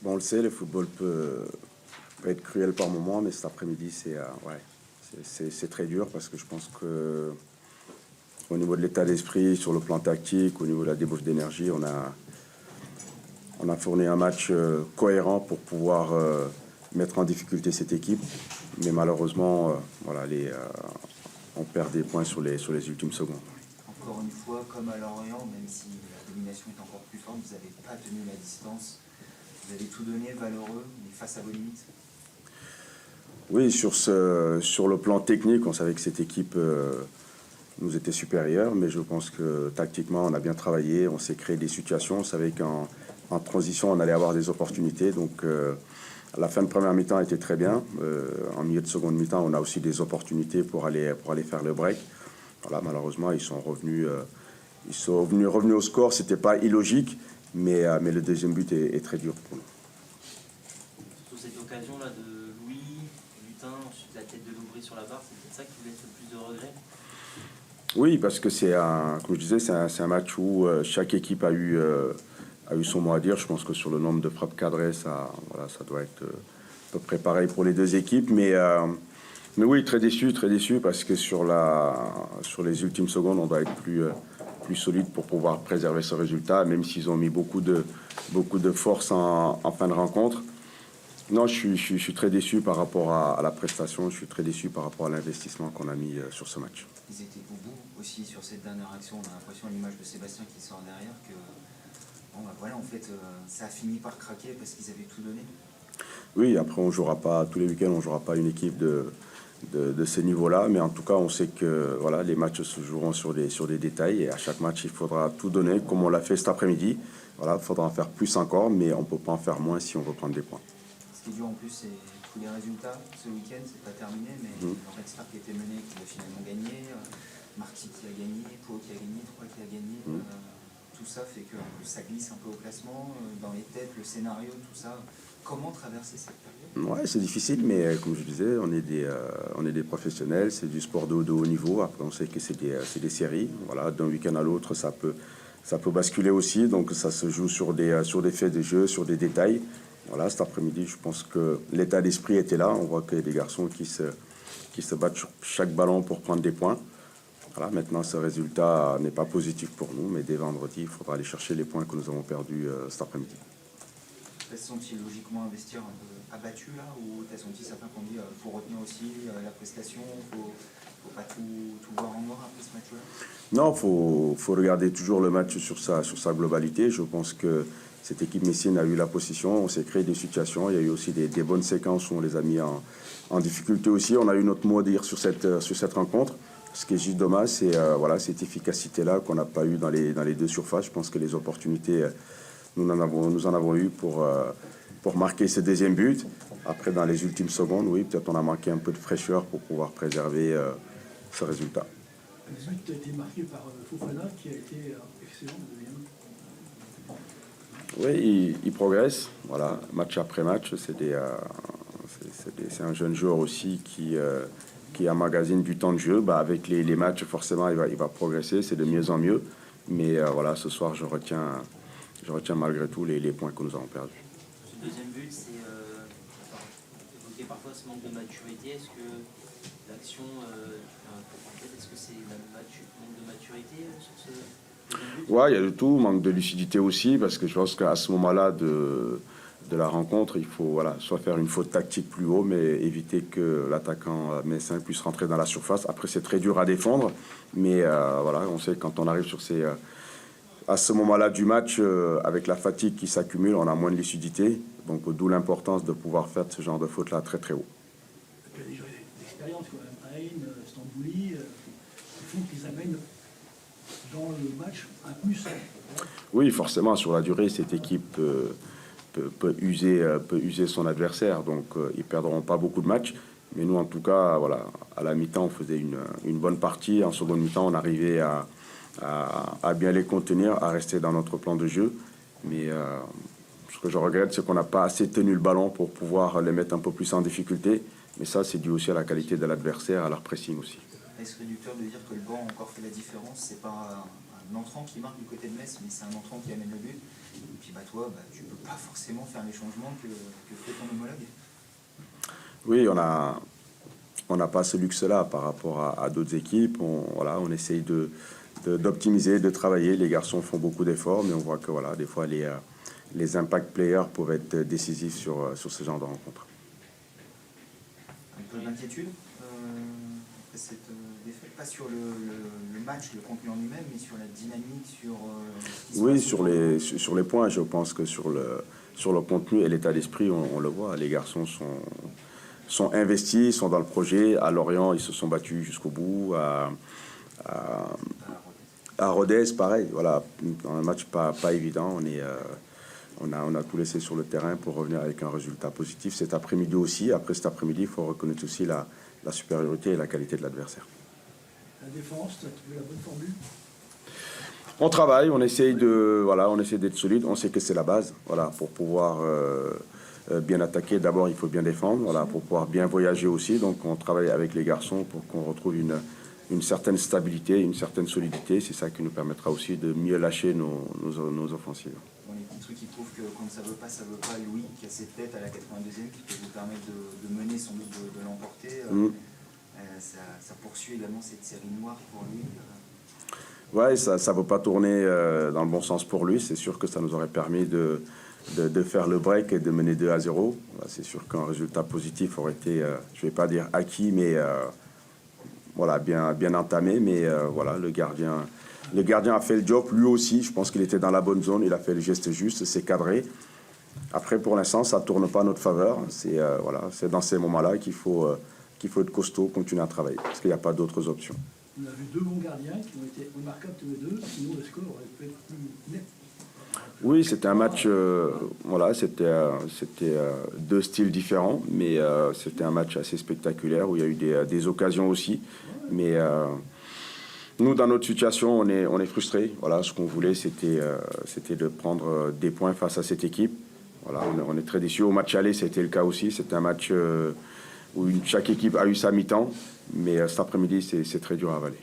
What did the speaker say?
Bon, on le sait, le football peut être cruel par moments, mais cet après-midi, c'est très dur parce que je pense que au niveau de l'état d'esprit, sur le plan tactique, au niveau de la débauche d'énergie, on a fourni un match cohérent pour pouvoir mettre en difficulté cette équipe. Mais malheureusement, on perd des points sur les ultimes secondes. Encore une fois, comme à Lorient, même si la domination est encore plus forte, vous n'avez pas tenu la distance. Vous avez tout donné, valeureux, mais face à vos limites. Oui, sur le plan technique, on savait que cette équipe nous était supérieure, mais je pense que tactiquement, on a bien travaillé, on s'est créé des situations, on savait qu'en transition, on allait avoir des opportunités. Donc, la fin de première mi-temps était très bien. En milieu de seconde mi-temps, on a aussi des opportunités pour aller faire le break. Voilà, malheureusement, ils sont revenus au score. C'était pas illogique, mais le deuxième but est très dur pour nous. Sur cette occasion-là de Louis, Lutin, ensuite la tête de Loubry sur la barre, c'est peut-être ça qui vous laisse le plus de regrets? Oui, parce que comme je disais, c'est un match où chaque équipe a eu son mot à dire. Je pense que sur le nombre de frappes cadrées, ça doit être à peu près pareil pour les deux équipes. Mais oui, très déçu parce que sur les ultimes secondes, on doit être plus solide pour pouvoir préserver ce résultat, même s'ils ont mis beaucoup de force en fin de rencontre. Non, je suis très déçu par rapport à la prestation, je suis très déçu par rapport à l'investissement qu'on a mis sur ce match. Ils étaient au bout aussi sur cette dernière action. On a l'impression, à l'image de Sébastien qui sort derrière, que bon, bah voilà, en fait, ça a fini par craquer parce qu'ils avaient tout donné. Oui, après, on jouera pas tous les week-ends, on jouera pas une équipe de ce niveau-là, mais en tout cas, on sait que voilà, les matchs se joueront sur des détails et à chaque match, il faudra tout donner, comme on l'a fait cet après-midi. Voilà, il faudra en faire plus encore, mais on ne peut pas en faire moins si on veut prendre des points. Ce qui est dur en plus, c'est tous les résultats. Ce week-end, c'est pas terminé, mais Red Star qui était mené, qui a finalement gagné, Marty qui a gagné, Pau qui a gagné, Troyes qui a gagné. Tout ça fait que ça glisse un peu au classement, dans les têtes, le scénario, tout ça. Comment traverser cette période? Ouais, c'est difficile, mais comme je disais, on est des professionnels, c'est du sport de haut niveau. Après, on sait que c'est des séries. Voilà, d'un week-end à l'autre, ça peut basculer aussi. Donc, ça se joue sur des faits de jeu, sur des détails. Voilà, cet après-midi, je pense que l'état d'esprit était là. On voit qu'il y a des garçons qui se battent sur chaque ballon pour prendre des points. Voilà, maintenant, ce résultat n'est pas positif pour nous, mais dès vendredi, il faudra aller chercher les points que nous avons perdus cet après-midi. T'as senti logiquement investir un peu abattu là, ou t'as senti certains qui ont dit faut retenir aussi la prestation, faut pas tout voir en noir après ce match-là? Non, faut regarder toujours le match sur sa globalité. Je pense que cette équipe messine a eu la possession, on s'est créé des situations, il y a eu aussi des bonnes séquences où on les a mis en difficulté aussi. On a eu notre mot à dire sur cette rencontre. Ce qui est juste dommage, c'est cette efficacité-là qu'on n'a pas eu dans les deux surfaces. Je pense que les opportunités, nous en avons eu pour marquer ce deuxième but. Après, dans les ultimes secondes, oui, peut-être on a manqué un peu de fraîcheur pour pouvoir préserver ce résultat. Le but a été marqué par Fofana, qui a été excellent. Oui, il progresse. Voilà, match après match, c'est un jeune joueur aussi qui emmagasine du temps de jeu. Avec les matchs, forcément, il va progresser. C'est de mieux en mieux. Mais voilà, ce soir, je retiens malgré tout les points que nous avons perdus. Ce deuxième but, c'est évoqué parfois ce manque de maturité. Est-ce que l'action, est-ce que c'est manque de maturité sur ce deuxième but? Ouais, il y a de tout, manque de lucidité aussi, parce que je pense qu'à ce moment-là de la rencontre, il faut soit faire une faute tactique plus haut, mais éviter que l'attaquant messin puisse rentrer dans la surface. Après, c'est très dur à défendre, mais on sait que quand on arrive à ce moment-là du match, avec la fatigue qui s'accumule, on a moins de lucidité. Donc, d'où l'importance de pouvoir faire ce genre de faute-là très très haut. Il y a des joueurs d'expérience, comme Aïn, Stambouli, qui font qu'ils amènent dans le match un plus. Oui, forcément, sur la durée, cette équipe peut user son adversaire. Donc, ils ne perdront pas beaucoup de matchs. Mais nous, en tout cas, à la mi-temps, on faisait une bonne partie. En seconde mi-temps, on arrivait à bien les contenir, à rester dans notre plan de jeu. Mais ce que je regrette, c'est qu'on n'a pas assez tenu le ballon pour pouvoir les mettre un peu plus en difficulté. Mais ça, c'est dû aussi à la qualité de l'adversaire, à leur pressing aussi. Est-ce réducteur de dire que le banc a encore fait la différence? C'est pas un un entrant qui marque du côté de Metz, mais c'est un entrant qui amène le but. Et puis toi, tu ne peux pas forcément faire les changements que fait ton homologue. Oui, on n'a pas ce luxe-là par rapport à d'autres équipes. On essaye d'optimiser, de travailler. Les garçons font beaucoup d'efforts, mais on voit que des fois, les impact players peuvent être décisifs sur ce genre de rencontres. Un peu d'inquiétude après cette défaite, pas sur le match, le contenu en lui-même, mais sur la dynamique, sur ce qui se Oui, passe sur les points, je pense que sur le contenu et l'état d'esprit, on le voit. Les garçons sont investis, sont dans le projet. À Lorient, ils se sont battus jusqu'au bout. À Rodez, pareil. Voilà, dans un match pas évident, on a tout laissé sur le terrain pour revenir avec un résultat positif. Cet après-midi aussi. Après cet après-midi, il faut reconnaître aussi la supériorité et la qualité de l'adversaire. La défense, tu as trouvé la bonne formule? On travaille, on essaie d'être solide. On sait que c'est la base. Voilà, pour pouvoir bien attaquer, d'abord, il faut bien défendre. Voilà, pour pouvoir bien voyager aussi. Donc, on travaille avec les garçons pour qu'on retrouve une certaine stabilité, une certaine solidité. C'est ça qui nous permettra aussi de mieux lâcher nos offensives. Bon, les petits trucs qui prouvent que quand ça veut pas, Louis, qui a cette tête à la 82e, qui peut vous permettre de mener sans doute de l'emporter. Ça poursuit également cette série noire pour lui. Ouais, ça ne veut pas tourner dans le bon sens pour lui. C'est sûr que ça nous aurait permis de faire le break et de mener 2-0. C'est sûr qu'un résultat positif aurait été, je ne vais pas dire acquis, mais bien entamé. Mais le gardien a fait le job. Lui aussi, je pense qu'il était dans la bonne zone. Il a fait le geste juste, c'est cadré. Après, pour l'instant, ça ne tourne pas à notre faveur. C'est dans ces moments-là qu'il faut être costaud, continuer à travailler, parce qu'il n'y a pas d'autres options. On a vu deux bons gardiens qui ont été remarquables tous les deux, sinon le score aurait pu être plus net. Oui, c'était un match, c'était deux styles différents, mais c'était un match assez spectaculaire où il y a eu des occasions aussi. Mais nous, dans notre situation, on est frustrés. Voilà, ce qu'on voulait, c'était de prendre des points face à cette équipe. Voilà, on est très déçus. Au match aller, c'était le cas aussi. C'était un match où chaque équipe a eu sa mi-temps, mais cet après-midi, c'est très dur à avaler.